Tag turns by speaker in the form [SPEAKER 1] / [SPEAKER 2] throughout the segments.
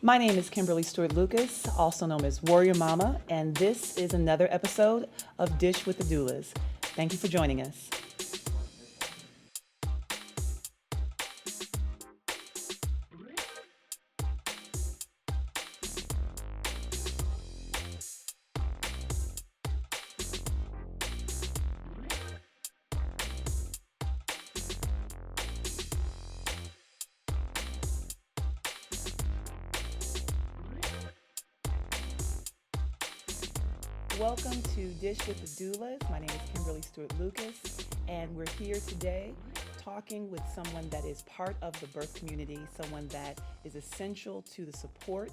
[SPEAKER 1] My name is Kimberly Stewart-Lucas, also known as Warrior Mama, and this is another episode of Dish with the Doulas. Thank you for joining us. Welcome to Dish with the Doulas. My name is Kimberly Stewart-Lucas, and we're here today talking with someone that is part of the birth community, someone that is essential to the support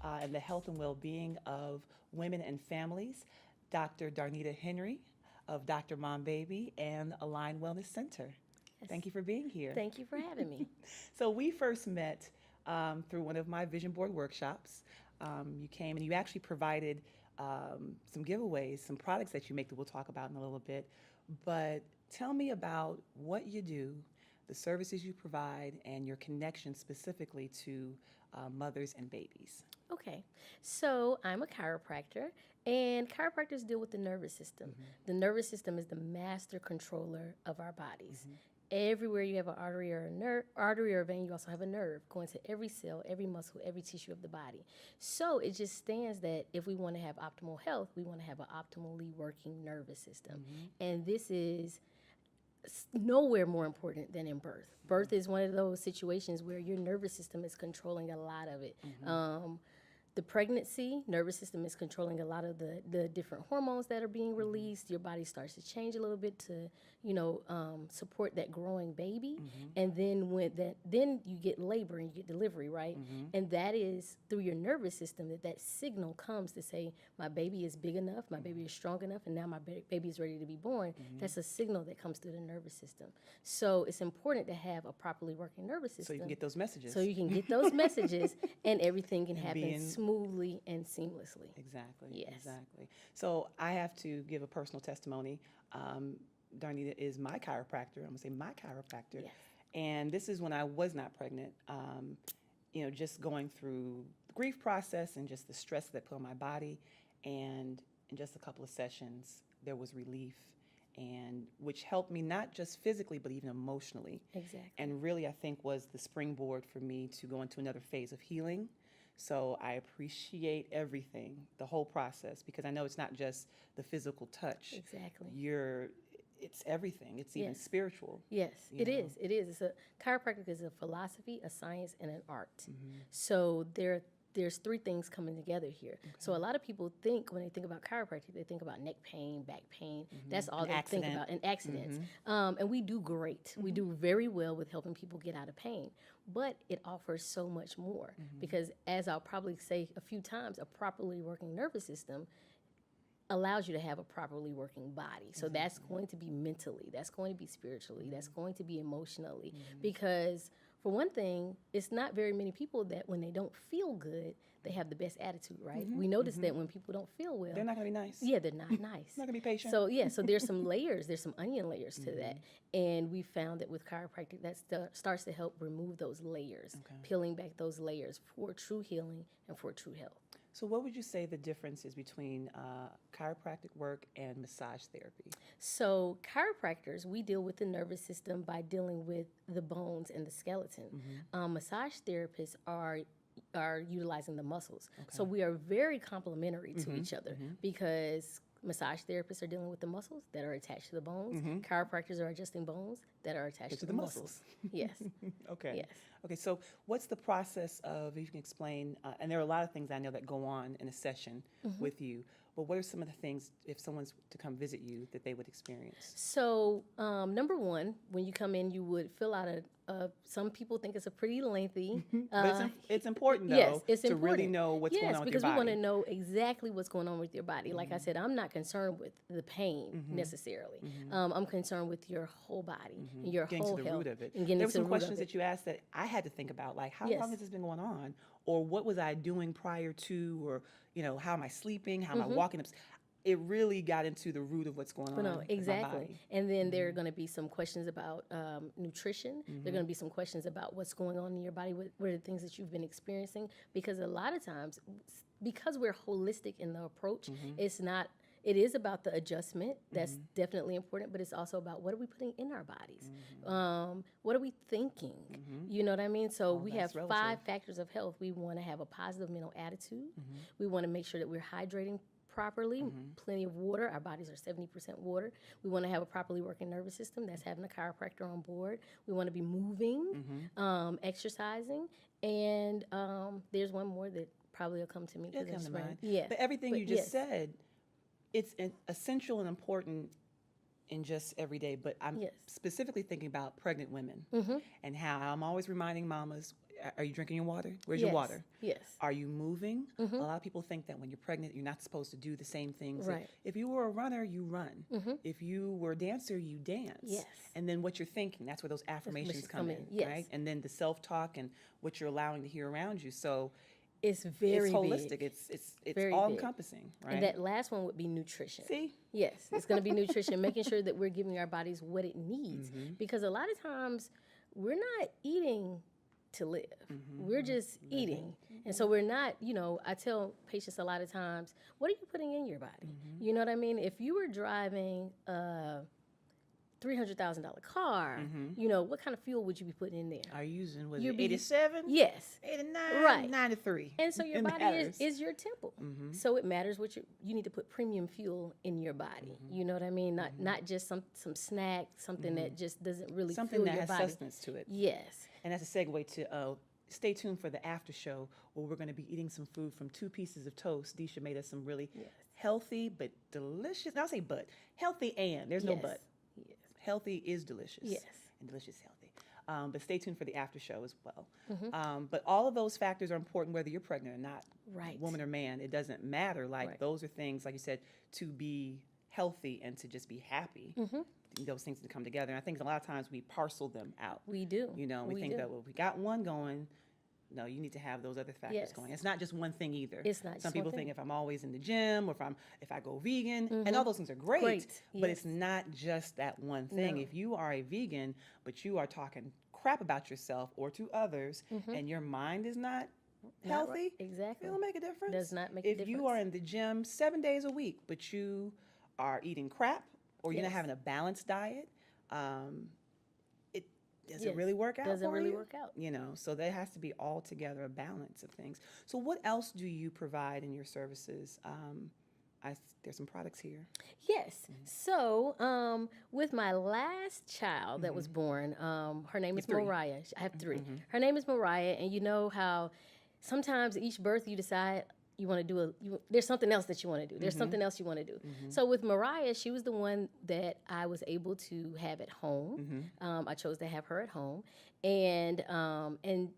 [SPEAKER 1] and the health and well-being of women and families, Dr. Darnita Henry of Dr.MomBaby and Align Wellness Center.
[SPEAKER 2] Yes.
[SPEAKER 1] Thank you for being here.
[SPEAKER 2] Thank you for having me.
[SPEAKER 1] So we first met through one of my vision board workshops. You came and you actually provided some giveaways, some products that you make that we'll talk about in a little bit. But tell me about what you do, the services you provide, and your connection specifically to mothers and babies.
[SPEAKER 2] Okay, so I'm a chiropractor, and chiropractors deal with the nervous system. The nervous system is the master controller of our bodies. Everywhere you have an artery or a vein, you also have a nerve going to every cell, every muscle, every tissue of the body. So it just stands that if we want to have optimal health, we want to have an optimally working nervous system. And this is nowhere more important than in birth. Birth is one of those situations where your nervous system is controlling a lot of it. The pregnancy, nervous system is controlling a lot of the different hormones that are being released. Your body starts to change a little bit to, support that growing baby. And then then you get labor and you get delivery, right? And that is through your nervous system that signal comes to say, my baby is big enough, my baby is strong enough, and now my baby is ready to be born. That's a signal that comes through the nervous system. So it's important to have a properly working nervous system.
[SPEAKER 1] So you can get those messages.
[SPEAKER 2] So you can get those messages and everything can happen smoothly and seamlessly.
[SPEAKER 1] Exactly.
[SPEAKER 2] Yes.
[SPEAKER 1] Exactly. So I have to give a personal testimony. Darnita is my chiropractor. I'm going to say my chiropractor.
[SPEAKER 2] Yes.
[SPEAKER 1] And this is when I was not pregnant, just going through the grief process and just the stress that put on my body. And in just a couple of sessions, there was relief, and which helped me not just physically, but even emotionally.
[SPEAKER 2] Exactly.
[SPEAKER 1] And really, I think, was the springboard for me to go into another phase of healing. So I appreciate everything, the whole process, because I know it's not just the physical touch.
[SPEAKER 2] Exactly.
[SPEAKER 1] It's everything. It's even spiritual.
[SPEAKER 2] Yes, it is. It is. Chiropractic is a philosophy, a science, and an art. So there's three things coming together here. Okay. So a lot of people think, when they think about chiropractic, they think about neck pain, back pain. That's all they think about, and accidents. And we do great. We do very well with helping people get out of pain. But it offers so much more because, as I'll probably say a few times, a properly working nervous system allows you to have a properly working body. So that's going to be mentally, that's going to be spiritually, that's going to be emotionally. Because for one thing, it's not very many people that when they don't feel good, they have the best attitude, right? We notice that when people don't feel well,
[SPEAKER 1] they're not going to be nice.
[SPEAKER 2] Yeah, they're not nice.
[SPEAKER 1] Not going to be patient.
[SPEAKER 2] So so there's some layers, there's some onion layers to that. And we found that with chiropractic, that starts to help remove those layers, peeling back those layers for true healing and for true health.
[SPEAKER 1] So what would you say the difference is between chiropractic work and massage therapy?
[SPEAKER 2] So chiropractors, we deal with the nervous system by dealing with the bones and the skeleton. Massage therapists are utilizing the muscles. So we are very complementary to each other because massage therapists are dealing with the muscles that are attached to the bones. Chiropractors are adjusting bones that are attached to the muscles. Yes.
[SPEAKER 1] Okay.
[SPEAKER 2] Yes.
[SPEAKER 1] Okay, so what's the process of, if you can explain, and there are a lot of things I know that go on in a session with you, but what are some of the things, if someone's to come visit you, that they would experience?
[SPEAKER 2] So, number one, when you come in, you would fill out some people think it's a pretty lengthy.
[SPEAKER 1] But it's important, though,
[SPEAKER 2] yes, it's
[SPEAKER 1] to
[SPEAKER 2] important.
[SPEAKER 1] really know what's going on with your
[SPEAKER 2] because
[SPEAKER 1] body.
[SPEAKER 2] we want to know exactly what's going on with your body. Like I said, I'm not concerned with the pain necessarily. I'm concerned with your whole body and your
[SPEAKER 1] getting
[SPEAKER 2] whole
[SPEAKER 1] to the
[SPEAKER 2] health.
[SPEAKER 1] root of it.
[SPEAKER 2] And
[SPEAKER 1] There were some questions that you asked that I had to think about, like how long has this been going on? Or what was I doing prior to, or how am I sleeping? How am I walking? it really got into the root of what's going on
[SPEAKER 2] But no,
[SPEAKER 1] with my
[SPEAKER 2] exactly.
[SPEAKER 1] body.
[SPEAKER 2] And then there are going to be some questions about nutrition. There are going to be some questions about what's going on in your body. What are the things that you've been experiencing? Because a lot of times, because we're holistic in the approach, it's not. It is about the adjustment. That's definitely important, but it's also about what are we putting in our bodies? What are we thinking? You know what I mean? So we have
[SPEAKER 1] that's
[SPEAKER 2] 5
[SPEAKER 1] relative.
[SPEAKER 2] factors of health. We want to have a positive mental attitude. We want to make sure that we're hydrating properly, plenty of water. Our bodies are 70% water. We want to have a properly working nervous system. That's having a chiropractor on board. We want to be moving, exercising, and there's one more that probably will come to me.
[SPEAKER 1] It'll come to mind.
[SPEAKER 2] Yeah,
[SPEAKER 1] But everything you just
[SPEAKER 2] yes.
[SPEAKER 1] said, it's essential and important in just every day. But I'm
[SPEAKER 2] Yes.
[SPEAKER 1] specifically thinking about pregnant women and how I'm always reminding mamas, are you drinking your water? Where's your
[SPEAKER 2] Yes.
[SPEAKER 1] water?
[SPEAKER 2] Yes.
[SPEAKER 1] Are you moving? A lot of people think that when you're pregnant, you're not supposed to do the same things.
[SPEAKER 2] Right.
[SPEAKER 1] If you were a runner, you run. If you were a dancer, you dance.
[SPEAKER 2] Yes.
[SPEAKER 1] And then what you're thinking, that's where those affirmations come in,
[SPEAKER 2] Yes.
[SPEAKER 1] right? And then the self-talk and what you're allowing to hear around you. So
[SPEAKER 2] It's very
[SPEAKER 1] it's holistic.
[SPEAKER 2] big.
[SPEAKER 1] It's
[SPEAKER 2] Very
[SPEAKER 1] all
[SPEAKER 2] big.
[SPEAKER 1] encompassing, right?
[SPEAKER 2] And that last one would be nutrition.
[SPEAKER 1] See?
[SPEAKER 2] Yes, it's going to be nutrition, making sure that we're giving our bodies what it needs. Because a lot of times we're not eating to live. We're just eating. And so we're not, I tell patients a lot of times, what are you putting in your body? You know what I mean? If you were driving a $300,000 car, what kind of fuel would you be putting in there?
[SPEAKER 1] Are you using, was
[SPEAKER 2] You'd
[SPEAKER 1] it
[SPEAKER 2] be-
[SPEAKER 1] 87?
[SPEAKER 2] Yes.
[SPEAKER 1] 89?
[SPEAKER 2] Right.
[SPEAKER 1] 93.
[SPEAKER 2] And so your
[SPEAKER 1] It
[SPEAKER 2] body
[SPEAKER 1] matters.
[SPEAKER 2] is your temple. So it matters what you need to put premium fuel in your body. You know what I mean? Not just some snack, something that just doesn't really
[SPEAKER 1] Something
[SPEAKER 2] fuel
[SPEAKER 1] that
[SPEAKER 2] your
[SPEAKER 1] has
[SPEAKER 2] body.
[SPEAKER 1] sustenance to it.
[SPEAKER 2] Yes.
[SPEAKER 1] And that's a segue to stay tuned for the after show where we're going to be eating some food from 2 pieces of toast. Disha made us some really healthy but delicious. Now, I'll say but. Healthy and. There's no
[SPEAKER 2] Yes.
[SPEAKER 1] but.
[SPEAKER 2] Yes.
[SPEAKER 1] Healthy is delicious.
[SPEAKER 2] Yes.
[SPEAKER 1] And delicious healthy. But stay tuned for the after show as well. But all of those factors are important whether you're pregnant or not.
[SPEAKER 2] Right.
[SPEAKER 1] Woman or man, it doesn't matter. Like
[SPEAKER 2] Right.
[SPEAKER 1] those are things, like you said, to be healthy and to just be happy. Those things to come together. And I think a lot of times we parcel them out.
[SPEAKER 2] We do.
[SPEAKER 1] We think
[SPEAKER 2] do.
[SPEAKER 1] that, well, we got one going. No, you need to have those other factors
[SPEAKER 2] Yes.
[SPEAKER 1] going. It's not just one thing either.
[SPEAKER 2] It's not
[SPEAKER 1] Some
[SPEAKER 2] just
[SPEAKER 1] people
[SPEAKER 2] one
[SPEAKER 1] think
[SPEAKER 2] thing.
[SPEAKER 1] if I'm always in the gym or if I go vegan, and all those things are great,
[SPEAKER 2] Great,
[SPEAKER 1] but
[SPEAKER 2] yes.
[SPEAKER 1] it's not just that one thing.
[SPEAKER 2] No.
[SPEAKER 1] If you are a vegan, but you are talking crap about yourself or to others, and your mind is not
[SPEAKER 2] Not
[SPEAKER 1] healthy,
[SPEAKER 2] right. Exactly.
[SPEAKER 1] it'll make a difference.
[SPEAKER 2] Does not make a
[SPEAKER 1] If you
[SPEAKER 2] difference.
[SPEAKER 1] are in the gym 7 days a week, but you are eating crap or you're not
[SPEAKER 2] Yes.
[SPEAKER 1] having a balanced diet, does it
[SPEAKER 2] Yes.
[SPEAKER 1] really work out?
[SPEAKER 2] Does it
[SPEAKER 1] for
[SPEAKER 2] really
[SPEAKER 1] you?
[SPEAKER 2] work out?
[SPEAKER 1] So there has to be altogether a balance of things. So what else do you provide in your services? There's some products here.
[SPEAKER 2] Yes. So, with my last child that was born, her name is
[SPEAKER 1] 3.
[SPEAKER 2] Mariah. I have 3. Her name is Mariah, and you know how sometimes each birth you decide you want to do there's something else that you want to do. There's something else you want to do. So with Mariah, she was the one that I was able to have at home. I chose to have her at home, and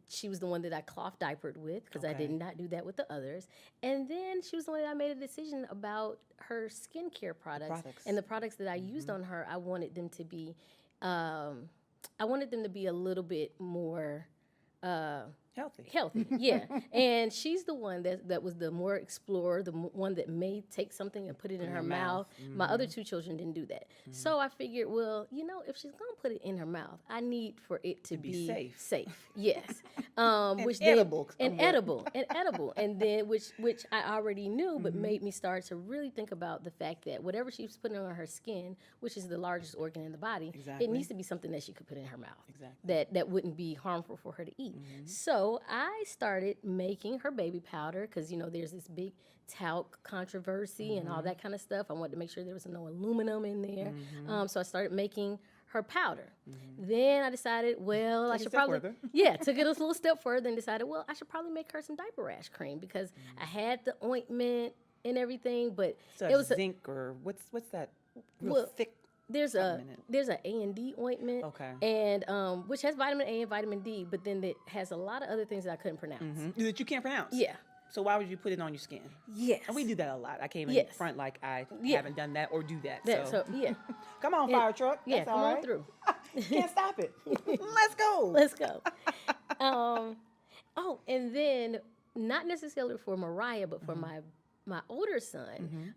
[SPEAKER 2] she was the one that I cloth diapered with because I did not do that with the others. And then she was the one that I made a decision about her skincare products. And the products that I used on her. I wanted them to be a little bit more. Healthy, yeah. And she's the one that was the more explorer, the one that may take something and put it in her mouth. My other 2 children didn't do that. So I figured, well, if she's going to put it in her mouth, I need for it to be safe. Yes. Which
[SPEAKER 1] edible.
[SPEAKER 2] Edible. And then, which I already knew, but made me start to really think about the fact that whatever she's putting on her skin, which is the largest organ in the body, it needs to be something that she could put in her mouth.
[SPEAKER 1] Exactly.
[SPEAKER 2] That wouldn't be harmful for her to eat. So I started making her baby powder because, there's this big talc controversy and all that kind of stuff. I wanted to make sure there was no aluminum in there. So I started making her powder. Then I decided, well, I should probably, took it a little step further and decided, well, I should probably make her some diaper rash cream because I had the ointment and everything, but
[SPEAKER 1] So
[SPEAKER 2] it was
[SPEAKER 1] zinc or what's that real thick?
[SPEAKER 2] There's a A&D ointment, and which has vitamin A and vitamin D, but then it has a lot of other things that I couldn't pronounce.
[SPEAKER 1] That you can't pronounce.
[SPEAKER 2] Yeah.
[SPEAKER 1] So why would you put it on your skin?
[SPEAKER 2] Yes.
[SPEAKER 1] And we do that a lot. I came in front like I haven't done that or do that. So come on, fire truck.
[SPEAKER 2] Yeah,
[SPEAKER 1] That's
[SPEAKER 2] come
[SPEAKER 1] all
[SPEAKER 2] on
[SPEAKER 1] right.
[SPEAKER 2] through.
[SPEAKER 1] Can't stop it. Let's go.
[SPEAKER 2] Let's go. And then not necessarily for Mariah, but for my older son,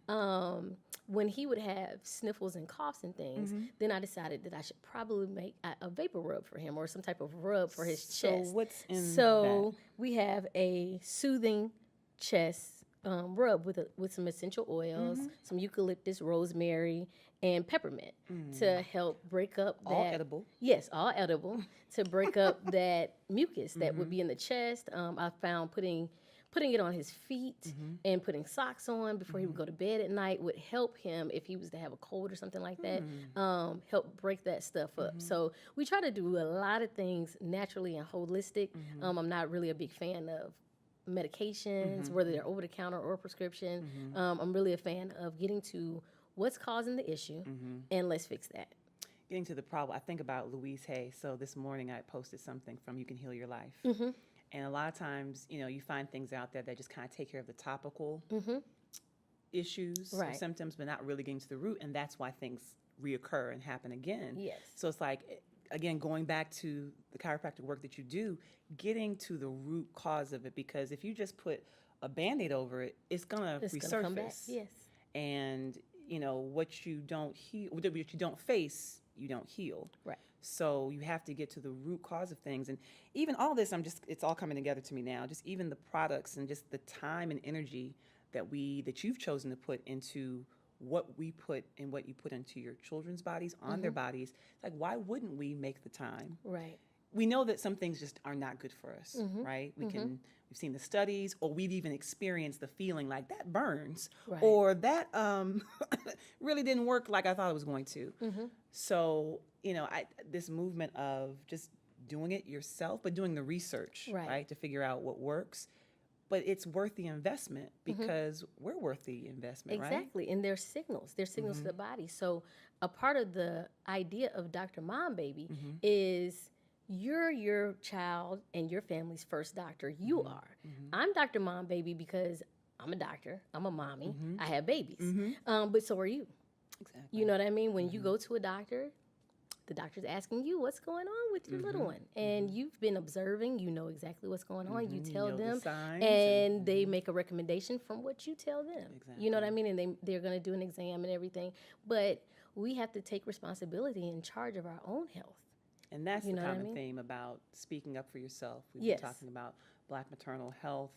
[SPEAKER 2] when he would have sniffles and coughs and things, then I decided that I should probably make a vapor rub for him or some type of rub for his chest.
[SPEAKER 1] So what's in
[SPEAKER 2] So we have a soothing chest rub with some essential oils, some eucalyptus, rosemary, and peppermint to help break up that.
[SPEAKER 1] All edible.
[SPEAKER 2] Yes, all edible to break up that mucus that would be in the chest. I found putting it on his feet and putting socks on before he would go to bed at night would help him if he was to have a cold or something like that, help break that stuff up. So we try to do a lot of things naturally and holistic. I'm not really a big fan of medications, whether they're over the counter or prescription. I'm really a fan of getting to what's causing the issue and let's fix that.
[SPEAKER 1] Getting to the problem, I think about Louise Hay. So this morning I posted something from You Can Heal Your Life. And a lot of times, you find things out there that just kind of take care of the topical issues or symptoms, but not really getting to the root. And that's why things reoccur and happen again.
[SPEAKER 2] Yes.
[SPEAKER 1] So it's like, again, going back to the chiropractic work that you do, getting to the root cause of it, because if you just put a Band-Aid over it, it's going to resurface.
[SPEAKER 2] Come back. Yes.
[SPEAKER 1] And, what you don't heal, what you don't face, you don't heal.
[SPEAKER 2] Right.
[SPEAKER 1] So you have to get to the root cause of things. And even all this, it's all coming together to me now. Just even the products and just the time and energy that you've chosen to put into what we put and what you put into your children's bodies, on their bodies. Like, why wouldn't we make the time?
[SPEAKER 2] Right.
[SPEAKER 1] We know that some things just are not good for us, right? We've seen the studies, or we've even experienced the feeling like that burns, or that really didn't work like I thought it was going to. So, this movement of just doing it yourself, but doing the research, right, to figure out what works. But it's worth the investment because we're worth the investment, right?
[SPEAKER 2] Exactly. And they're signals. They're signals to the body. So a part of the idea of Dr.MomBaby is you're your child and your family's first doctor. You are. I'm Dr.MomBaby because I'm a doctor. I'm a mommy. I have babies. But so are you.
[SPEAKER 1] Exactly.
[SPEAKER 2] You know what I mean? When you go to a doctor, the doctor's asking you what's going on with your little one. And you've been observing. You know exactly what's going on. You tell them.
[SPEAKER 1] The signs
[SPEAKER 2] and they make a recommendation from what you tell them.
[SPEAKER 1] Exactly.
[SPEAKER 2] You know what I mean? And they're going to do an exam and everything. But we have to take responsibility in charge of our own health.
[SPEAKER 1] And that's the common theme about speaking up for yourself. We've been talking about Black maternal health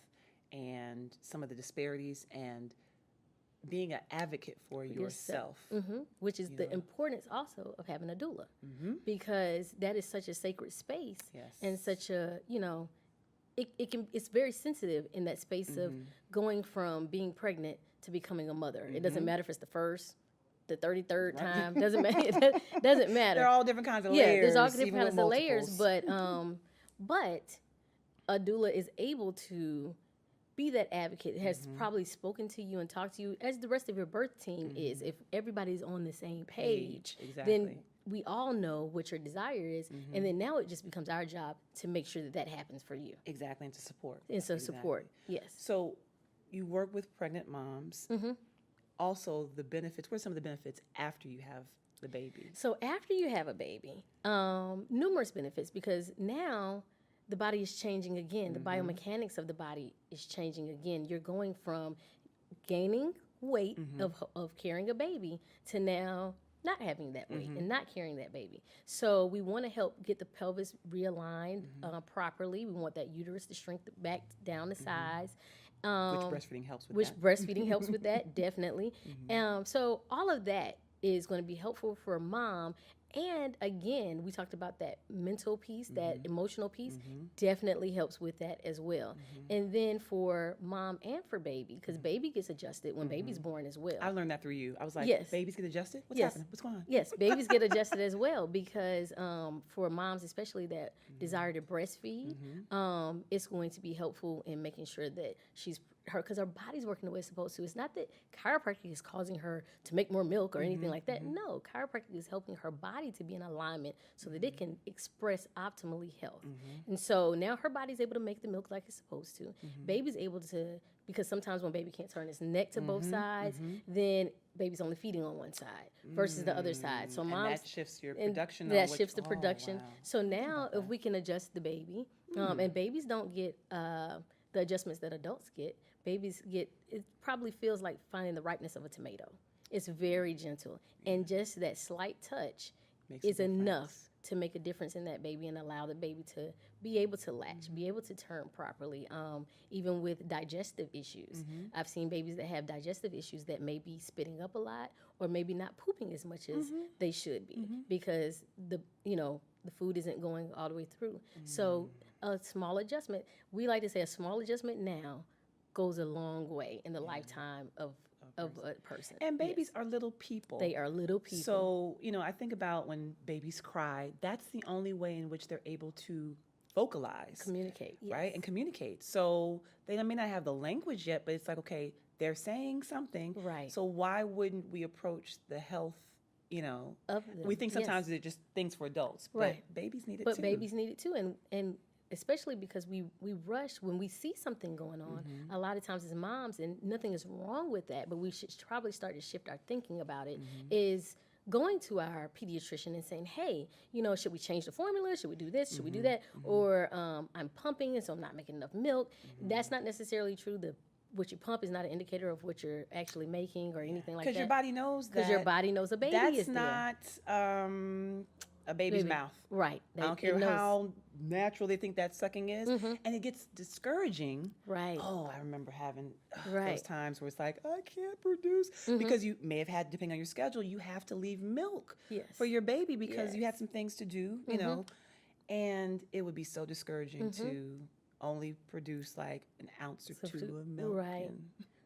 [SPEAKER 1] and some of the disparities and being an advocate for yourself.
[SPEAKER 2] Which is the importance also of having a doula. Because that is such a sacred space and such a, it's very sensitive in that space of going from being pregnant to becoming a mother. It doesn't matter if it's the first, the 33rd time, doesn't matter. It doesn't matter.
[SPEAKER 1] There are all different kinds of layers.
[SPEAKER 2] Yeah, there's all different kinds of layers, but a doula is able to be that advocate, has probably spoken to you and talked to you, as the rest of your birth team is. If everybody's on the same page, then we all know what your desire is, and then now it just becomes our job to make sure that happens for you.
[SPEAKER 1] Exactly, and to support.
[SPEAKER 2] And so support, yes.
[SPEAKER 1] So you work with pregnant moms. Also, the benefits, what are some of the benefits after you have the baby?
[SPEAKER 2] So after you have a baby, numerous benefits, because now the body is changing again. The biomechanics of the body is changing again. You're going from gaining weight of carrying a baby to now not having that weight and not carrying that baby. So we want to help get the pelvis realigned properly. We want that uterus to shrink back down to size.
[SPEAKER 1] Which breastfeeding helps with that.
[SPEAKER 2] Breastfeeding helps with that, definitely. So all of that is going to be helpful for a mom. And again, we talked about that mental piece, that emotional piece, definitely helps with that as well. And then for mom and for baby, because baby gets adjusted when baby's born as well.
[SPEAKER 1] I learned that through you. I was like, babies get adjusted? What's happening? What's going on?
[SPEAKER 2] Yes, babies get adjusted as well, because for moms especially that desire to breastfeed, it's going to be helpful in making sure that because her body's working the way it's supposed to. It's not that chiropractic is causing her to make more milk or anything like that. No, chiropractic is helping her body to be in alignment so that it can express optimally health. And so now her body's able to make the milk like it's supposed to. Baby's able to, because sometimes when baby can't turn its neck to both sides, then baby's only feeding on one side versus the other side. So moms,
[SPEAKER 1] and that shifts your production.
[SPEAKER 2] That shifts the production. Wow. So now if we can adjust the baby, and babies don't get the adjustments that adults get, babies get, it probably feels like finding the ripeness of a tomato. It's very gentle. And just that slight touch
[SPEAKER 1] Makes a
[SPEAKER 2] is enough
[SPEAKER 1] difference.
[SPEAKER 2] to make a difference in that baby and allow the baby to be able to latch, be able to turn properly, even with digestive issues. I've seen babies that have digestive issues that may be spitting up a lot or maybe not pooping as much as they should be because the food isn't going all the way through. So a small adjustment, we like to say a small adjustment now goes a long way in the lifetime of a person.
[SPEAKER 1] And babies
[SPEAKER 2] Yes.
[SPEAKER 1] are little people.
[SPEAKER 2] They are little people.
[SPEAKER 1] So, I think about when babies cry, that's the only way in which they're able to vocalize.
[SPEAKER 2] Communicate, yes.
[SPEAKER 1] Right? And communicate. So they may not have the language yet, but it's like, okay, they're saying something.
[SPEAKER 2] Right.
[SPEAKER 1] So why wouldn't we approach the health,
[SPEAKER 2] Of them.
[SPEAKER 1] we think sometimes
[SPEAKER 2] Yes.
[SPEAKER 1] they're just things for adults.
[SPEAKER 2] Right.
[SPEAKER 1] But babies need it
[SPEAKER 2] But
[SPEAKER 1] too.
[SPEAKER 2] babies need it too, and especially because we rush when we see something going on. A lot of times as moms, and nothing is wrong with that, but we should probably start to shift our thinking about it. Is going to our pediatrician and saying, hey, should we change the formula? Should we do this? Should we do that? Or I'm pumping and so I'm not making enough milk. That's not necessarily true. What you pump is not an indicator of what you're actually making or anything like that.
[SPEAKER 1] Because your body knows that.
[SPEAKER 2] Because your body knows a baby
[SPEAKER 1] that's
[SPEAKER 2] is there.
[SPEAKER 1] not a baby's
[SPEAKER 2] Baby.
[SPEAKER 1] mouth.
[SPEAKER 2] Right.
[SPEAKER 1] I don't care how natural they think that sucking is. And it gets discouraging.
[SPEAKER 2] Right.
[SPEAKER 1] Oh, I remember having
[SPEAKER 2] Right.
[SPEAKER 1] those times where it's like, I can't produce. Because you may have had, depending on your schedule, you have to leave milk
[SPEAKER 2] Yes.
[SPEAKER 1] for your baby because you
[SPEAKER 2] Yes.
[SPEAKER 1] had some things to do, And it would be so discouraging to only produce like an ounce or two of milk.
[SPEAKER 2] Right.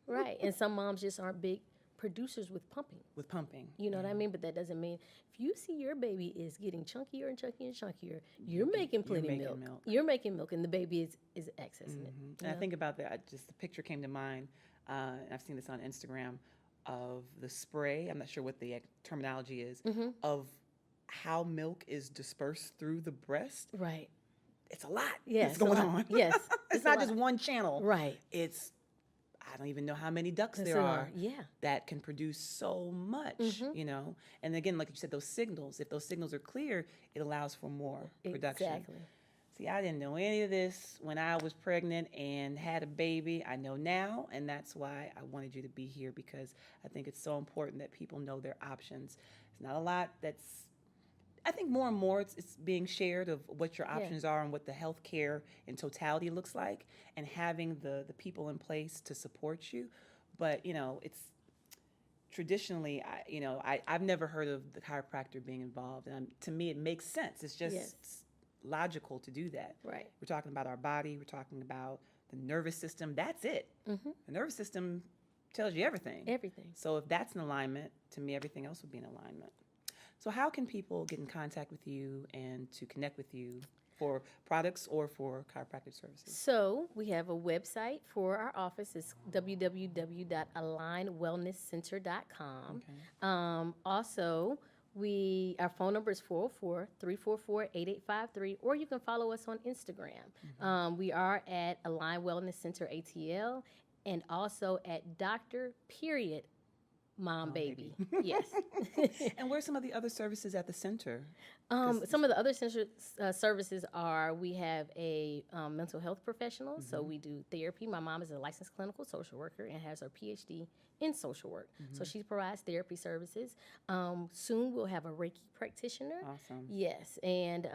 [SPEAKER 2] Right. And some moms just aren't big producers with pumping.
[SPEAKER 1] with pumping.
[SPEAKER 2] You know what I mean? But that doesn't mean if you see your baby is getting chunkier and chunkier and chunkier, you're making plenty
[SPEAKER 1] making
[SPEAKER 2] of milk.
[SPEAKER 1] milk.
[SPEAKER 2] You're making milk, and the baby is accessing it.
[SPEAKER 1] And I think about that. Just the picture came to mind. And I've seen this on Instagram of the spray. I'm not sure what the terminology is of how milk is dispersed through the breast.
[SPEAKER 2] Right.
[SPEAKER 1] It's a lot.
[SPEAKER 2] Yes.
[SPEAKER 1] that's going on.
[SPEAKER 2] Yes.
[SPEAKER 1] it's
[SPEAKER 2] a
[SPEAKER 1] not
[SPEAKER 2] lot.
[SPEAKER 1] just one channel.
[SPEAKER 2] Right.
[SPEAKER 1] It's I don't even know how many ducks
[SPEAKER 2] It's
[SPEAKER 1] there
[SPEAKER 2] a lot.
[SPEAKER 1] are
[SPEAKER 2] Yeah.
[SPEAKER 1] that can produce so much. And again, like you said, those signals. If those signals are clear, it allows for more production.
[SPEAKER 2] Exactly.
[SPEAKER 1] See, I didn't know any of this when I was pregnant and had a baby. I know now, and that's why I wanted you to be here because I think it's so important that people know their options. It's not a lot that's, I think more and more it's being shared of what your options are and what the health care in totality looks like and having the people in place to support you. But, it's traditionally, I've never heard of the chiropractor being involved. And to me, it makes sense. It's just
[SPEAKER 2] Yes.
[SPEAKER 1] logical to do that.
[SPEAKER 2] Right.
[SPEAKER 1] We're talking about our body. We're talking about the nervous system. That's it. The nervous system tells you everything.
[SPEAKER 2] Everything.
[SPEAKER 1] So if that's in alignment, to me, everything else would be in alignment. So how can people get in contact with you and to connect with you for products or for chiropractic services?
[SPEAKER 2] So we have a website for our office. It's www.alignwellnesscenter.com. Also, our phone number is 404-344-8853, or you can follow us on Instagram. We are at Align Wellness Center ATL and also at Dr.MomBaby. Yes.
[SPEAKER 1] And where's some of the other services at the center?
[SPEAKER 2] Some of the other services are we have a mental health professional, so we do therapy. My mom is a licensed clinical social worker and has her PhD in social work, so she provides therapy services. Soon we'll have a Reiki practitioner.
[SPEAKER 1] Awesome.
[SPEAKER 2] Yes, and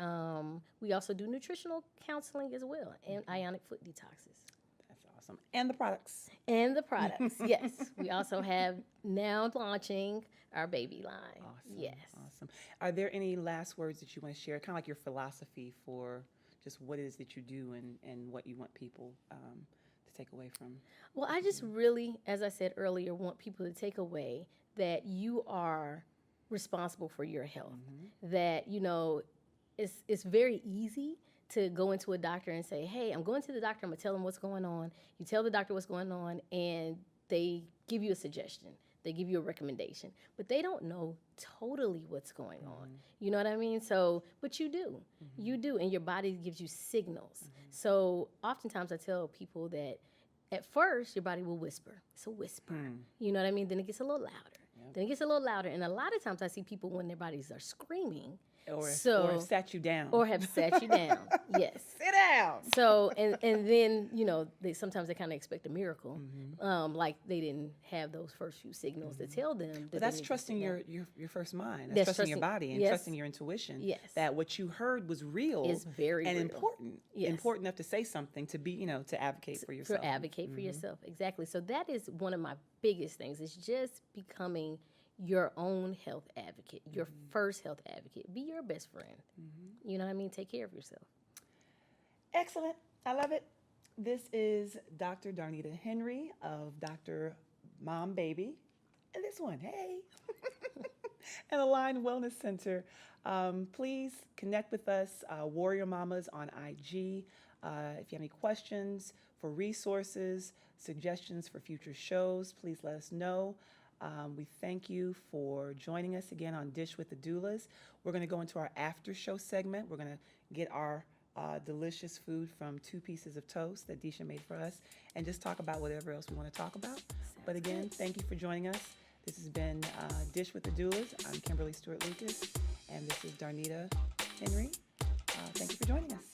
[SPEAKER 2] we also do nutritional counseling as well and ionic foot detoxes.
[SPEAKER 1] That's awesome. And the products.
[SPEAKER 2] And the products, yes. We also have now launching our baby line.
[SPEAKER 1] Awesome.
[SPEAKER 2] Yes.
[SPEAKER 1] Awesome. Are there any last words that you want to share? Kind of like your philosophy for just what it is that you do and what you want people to take away from.
[SPEAKER 2] Well, I just really, as I said earlier, want people to take away that you are responsible for your health. That, it's very easy to go into a doctor and say, hey, I'm going to the doctor, I'm going to tell them what's going on. You tell the doctor what's going on, and they give you a suggestion. They give you a recommendation. But they don't know totally what's going on. You know what I mean? So, but you do. You do, and your body gives you signals. So oftentimes I tell people that at first your body will whisper. It's a whisper. You know what I mean? Then it gets a little louder. Then it gets a little louder. And a lot of times I see people when their bodies are screaming,
[SPEAKER 1] or
[SPEAKER 2] So
[SPEAKER 1] have sat you down.
[SPEAKER 2] or have sat you down. Yes.
[SPEAKER 1] Sit down.
[SPEAKER 2] So and then they sometimes they kind of expect a miracle, like they didn't have those first few signals to tell them. That
[SPEAKER 1] But that's
[SPEAKER 2] they need to
[SPEAKER 1] trusting
[SPEAKER 2] sit down.
[SPEAKER 1] your first mind. That's
[SPEAKER 2] That's
[SPEAKER 1] trusting your
[SPEAKER 2] trusting-
[SPEAKER 1] body and
[SPEAKER 2] yes.
[SPEAKER 1] trusting your intuition.
[SPEAKER 2] Yes.
[SPEAKER 1] That what you heard was real.
[SPEAKER 2] It's very
[SPEAKER 1] and
[SPEAKER 2] real.
[SPEAKER 1] important.
[SPEAKER 2] Yes.
[SPEAKER 1] Important enough to say something, to be, to advocate for yourself.
[SPEAKER 2] To advocate for yourself, exactly. So that is one of my biggest things. Is just becoming your own health advocate, your first health advocate. Be your best friend. You know what I mean? Take care of yourself.
[SPEAKER 1] Excellent. I love it. This is Dr. Darnita Henry of Dr.MomBaby. And this one, hey, and Align Wellness Center. Please connect with us, Warrior Mamas on IG. If you have any questions for resources, suggestions for future shows, please let us know. We thank you for joining us again on Dish with the Doulas. We're going to go into our after show segment. We're going to get our delicious food from 2 pieces of toast that Disha made for us and just talk about whatever else we want to talk about. But again, thank you for joining us. This has been Dish with the Doulas. I'm Kimberly Stewart Lucas, and this is Darnita Henry. Thank you for joining us.